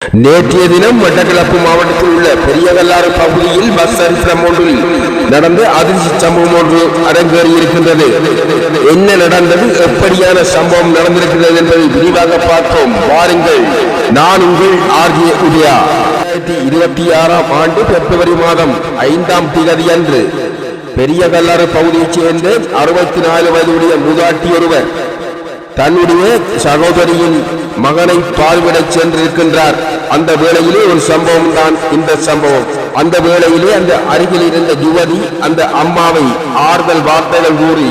நேற்றைய தினம் மட்டக்களப்பு மாவட்டத்தில் உள்ள பெரியகல்லாறு பகுதியில் பஸ் சரித்திரம் ஒன்றில் நடந்த அதிர்ச்சி சம்பவம் ஒன்று அரங்கேறியிருக்கின்றது. என்ன நடந்தது, எப்படியான சம்பவம் நடந்திருக்கிறது என்பதை விரிவாக பார்ப்போம். வாருங்கள். நான் உங்கள் RJ உதயா. 2026ஆம் ஆண்டு பிப்ரவரி மாதம் 5ஆம் தேதி அன்று பெரியகல்லாறு பகுதியைச் சேர்ந்த 64 வயதுடைய மூதாட்டி ஒருவர் தன்னுடைய சகோதரியின் மகனை பால்விடச் சென்றிருக்கின்றார். அந்த வேளையிலே ஒரு சம்பவம் தான் இந்த சம்பவம். அந்த வேளையிலே அந்த அருகில் இருந்த யுவதி அந்த அம்மாவை ஆறுதல் வார்த்தைகள் கூறி,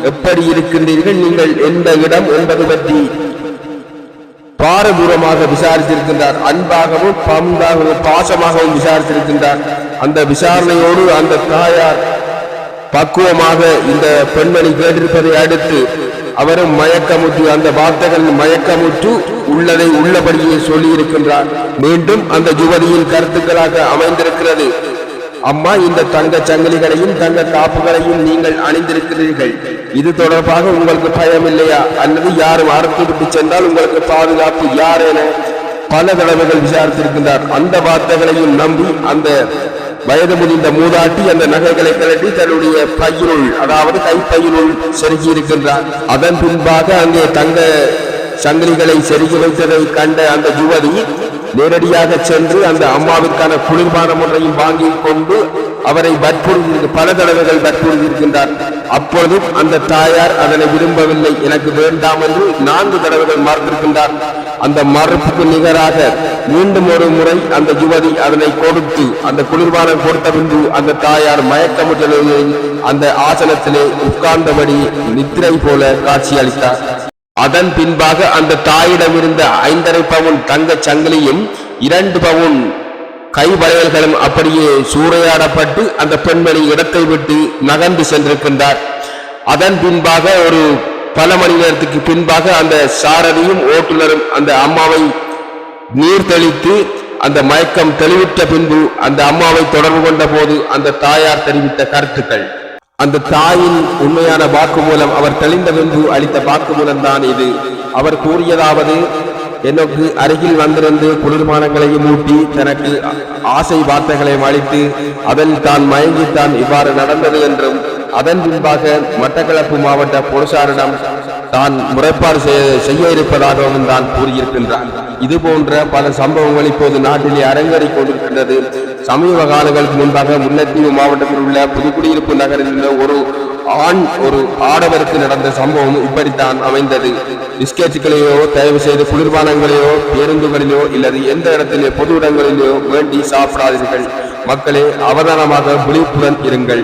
எப்படி இருக்கின்றீர்கள், நீங்கள் எந்த இடம் என்பது பற்றி பாரதூரமாக விசாரித்திருக்கின்றார். அன்பாகவும் பண்பாகவும் பாசமாகவும் விசாரித்திருக்கின்றார். அந்த விசாரணையோடு அந்த தாயார் பக்குவமாக இந்த பெண்மணி கேட்டிருப்பதை அடுத்து அவரும் மயக்கமுற்று, அந்த வார்த்தைகள் மயக்கமுற்று உள்ளதை உள்ளபடியே சொல்லி இருக்கின்றார். மீண்டும் அந்த யுவதியின் கருத்துக்களாக அமைந்திருக்கிறது. அம்மா, இந்த தங்க சங்கிலிகளையும் தங்க காப்புகளையும் நீங்கள் அணிந்திருக்கிறீர்கள், இது தொடர்பாக உங்களுக்கு பயம் இல்லையா, அல்லது யாரும் அறுத்து விட்டு சென்றால் உங்களுக்கு பாதுகாப்பு யார் என பல தடவைகள் விசாரித்திருக்கின்றார். அந்த வார்த்தைகளையும் நம்பி அந்த வயது முதிர்ந்த மூதாட்டி அந்த நகைகளை கழட்டி தன்னுடைய பையினுள், அதாவது கைப்பையினுள் செருகி இருக்கின்றார். அதன் பின்பாக அங்கே தங்க சங்கிலிகளை செருகி வைத்ததை கண்ட அந்த யுவதி நேரடியாக சென்று அந்த அம்மாவிற்கான குளிர்பானம் ஒன்றையும் வாங்கி கொண்டு அவரை பல தடவைகள் வற்புறுத்தியிருக்கின்றார். அப்பொழுதும் அந்த தாயார் அதனை விரும்பவில்லை, எனக்கு வேண்டாம் என்று 4 தடவைகள் மறுத்திருக்கின்றார். அந்த மறுப்புக்கு நிகராக மீண்டும் ஒரு முறை அந்த யுவதி அதனை கொடுத்து அந்த குளிர்பானம் கொடுத்த பின்பு அந்த தாயார் மயக்கமுற்ற அந்த ஆசனத்திலே உட்கார்ந்தபடி நித்திரை போல காட்சி அளித்தார். அதன் பின்பாக அந்த தாயிடம் இருந்த 5.5 பவுன் தங்க சங்கிலியும் 2 பவுன் கை வளையல்களும் அப்படியே சூறையாடப்பட்டு அந்த பெண்மணி இடத்தை விட்டு நகர்ந்து சென்றிருக்கின்றார். அதன் பின்பாக ஒரு பல மணி நேரத்துக்கு பின்பாக அந்த சாரதியும் ஓட்டுநரும் அந்த அம்மாவை நீர் தெளித்து அந்த மயக்கம் தெளிவித்த பின்பு அந்த அம்மாவை தொடர்பு கொண்ட போது அந்த தாயார் தெரிவித்த கருத்துக்கள், அந்த தாயின் உண்மையான வாக்குமூலம், அவர் தெளிந்த பின்பு அளித்த வாக்குமூலம் தான் இது. அவர் கூறியதாவது, எனக்கு அருகில் வந்திருந்து குளிர்பானங்களையும் ஊட்டி தனக்கு ஆசை வார்த்தைகளையும் அளித்து அதில் தான் மயங்கித்தான் இவ்வாறு நடந்தது என்றும், அதன் பின்பாக மட்டக்களப்பு மாவட்ட போலீசாரிடம் தான் முறைப்பாடு செய்ய இருப்பதாகவும் தான் கூறியிருக்கின்றார். இது போன்ற பல சம்பவங்கள் இப்போது நாட்டிலே அரங்கேறிக் கொண்டிருக்கின்றது. சமீப காலங்களுக்கு முன்பாக முல்லைத்தீவு மாவட்டத்தில் உள்ள புதுக்குடியிருப்பு நகரில் உள்ள ஒரு ஆடவருக்கு நடந்த சம்பவம் இப்படித்தான் அமைந்தது. பிஸ்கெட்டுகளையோ தயவு செய்து குளிர்பானங்களையோ பேருந்துகளிலோ இல்லது எந்த இடத்திலே பொது இடங்களிலோ வேண்டி சாப்பிடாதீர்கள். மக்களே, அவதானமாக விழிப்புடன் இருங்கள்.